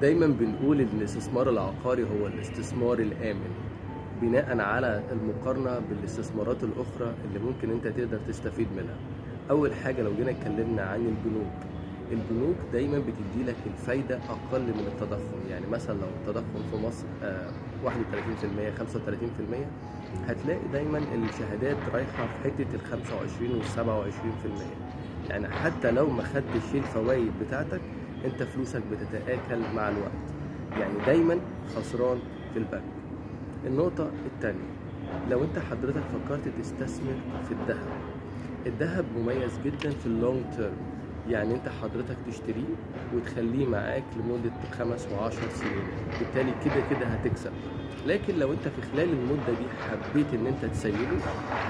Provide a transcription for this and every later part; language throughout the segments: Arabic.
دايما بنقول ان الاستثمار العقاري هو الاستثمار الآمن بناء على المقارنة بالاستثمارات الأخرى اللي ممكن انت تقدر تستفيد منها. أول حاجة لو جينا اتكلمنا عن البنوك دايما بتدي لك الفايدة أقل من التضخم. يعني مثلا لو التضخم في مصر 31% 35%، هتلاقي دايما الشهادات رايحة في حتة 25 وال 27%. يعني حتى لو ما خدتش الفوائد بتاعتك، انت فلوسك بتتآكل مع الوقت، يعني دايما خسران في البنك. النقطة التانية، لو انت حضرتك فكرت تستثمر في الذهب مميز جدا في اللونج تيرم. يعني انت حضرتك تشتريه وتخليه معاك لمدة 5 و10 سنين، بالتالي كده هتكسب. لكن لو انت في خلال المدة دي حبيت ان انت تسيبه،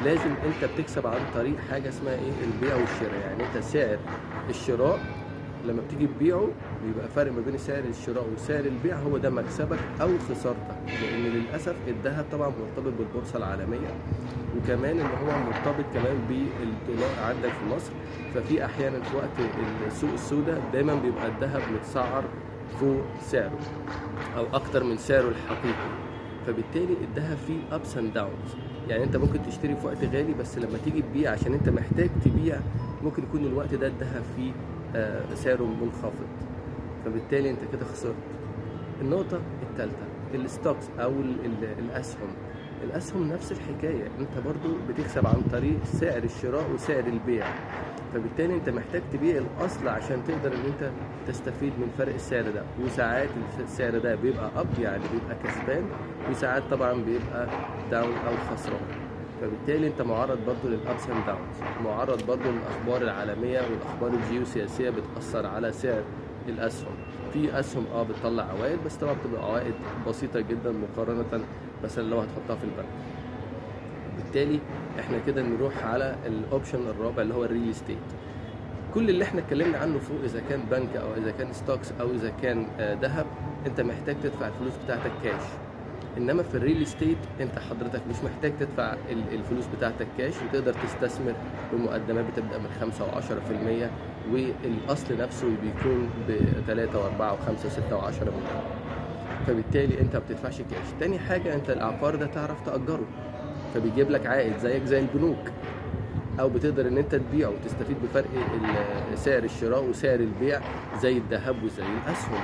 لازم انت بتكسب عن طريق حاجة اسمها ايه؟ البيع والشراء. يعني انت سعر الشراء لما بتيجي تبيعه بيبقى فرق ما بين سعر الشراء وسعر البيع، هو ده مكسبك او خسارتك. لان للاسف الذهب طبعا مرتبط بالبورصه العالميه، وكمان ان هو مرتبط كمان بالدولار عندك في مصر. ففي احيانا في وقت السوق السوداء دايما بيبقى الذهب متسعر فوق سعره او اكتر من سعره الحقيقي. فبالتالي الذهب فيه ابس اند داونز. يعني انت ممكن تشتري في وقت غالي، بس لما تيجي تبيع عشان انت محتاج تبيع، ممكن يكون الوقت ده الذهب فيه سعره منخفض، فبالتالي انت كده خسرت. النقطة الثالثة، الستوكس او الاسهم نفس الحكاية، انت برضو بتكسب عن طريق سعر الشراء وسعر البيع. فبالتالي انت محتاج تبيع الاصل عشان تقدر ان انت تستفيد من فرق السعر ده. وساعات السعر ده بيبقى اب، يعني بيبقى كسبان، وساعات طبعا بيبقى داون او خسران. فبالتالي انت معرض برضو للابس اند داونز، معرض برضو للاخبار العالميه والاخبار الجيوسياسيه بتاثر على سعر الاسهم. في اسهم بتطلع عوائد، بس طبعا بتبقى عوائد بسيطه جدا مقارنه مثلا لو هتحطها في البنك. بالتالي احنا كده نروح على الاوبشن الرابع اللي هو الريل استيت. كل اللي احنا اتكلمنا عنه فوق، اذا كان بنك او اذا كان ستوكس او اذا كان ذهب، انت محتاج تدفع الفلوس بتاعتك كاش. انما في الريل استيت انت حضرتك مش محتاج تدفع الفلوس بتاعتك كاش، وتقدر تستثمر بمقدمات بتبدا من 5 و10%، والاصل نفسه بيكون ب 3 و4 و5 و6 و10%. فبالتالي انت ما بتدفعش كاش. تاني حاجه، انت العقار ده تعرف تأجره، فبيجيب لك عائد زيك زي البنوك، او بتقدر ان انت تبيعه وتستفيد بفرق سعر الشراء وسعر البيع زي الذهب وزي الاسهم.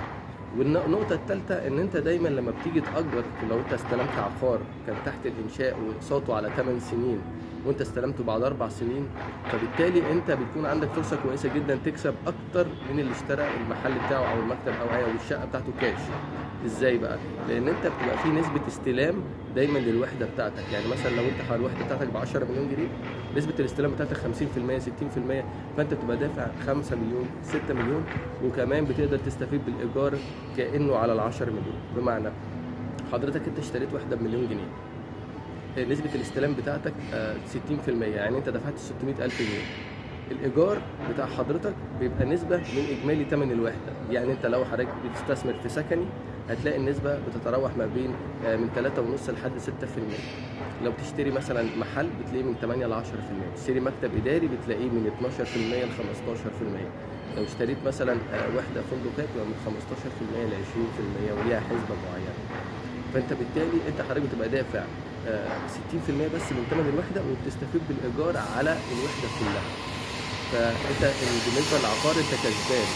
والنقطة الثالثة، ان انت دايما لما بتيجي تأجر، لو انت استلمت عقار كان تحت الانشاء واقساطه على 8 سنين وانت استلمته بعد 4 سنين، فبالتالي انت بتكون عندك فرصة كويسة جدا تكسب اكتر من اللي اشترى المحل بتاعه او المكتب او الشقة بتاعته كاش. ازاي بقى؟ لان انت بتبقى في نسبة استلام دايما للوحدة بتاعتك. يعني مثلا لو انت الوحدة بتاعتك ب 10 مليون جنيه، نسبة الاستلام بتاعتك 50% 60%، فانت بتبقى دافع 5 مليون 6 مليون، وكمان بتقدر تستفيد بالايجار كانه على ال 10 مليون. بمعنى حضرتك انت اشتريت وحده بمليون جنيه، نسبه الاستلام بتاعتك 60%، يعني انت دفعت 600,000 جنيه. الايجار بتاع حضرتك بيبقى نسبه من اجمالي ثمن الوحده. يعني انت لو حضرتك بتستثمر في سكني، هتلاقي النسبه بتتراوح ما بين من 3.5 لحد 6%. لو بتشتري مثلا محل بتلاقيه من 8 ل 10%، تشتري مكتب اداري بتلاقيه من 12% ل 15%. لو اشتريت مثلا وحده فندقات يبقى من 15% ل 20%، وليها حسبه معينه. فانت بالتالي انت حضرتك بتبقى دافع 60% بس من ثمن الوحده، وبتستفيد بالايجار على الوحده كلها. فانت بالنسبه للعقار انت كسبان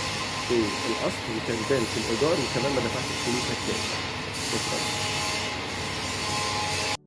في الاصل وكسبان في الايجار، وكمان ما دفعتش فلوسك كاش.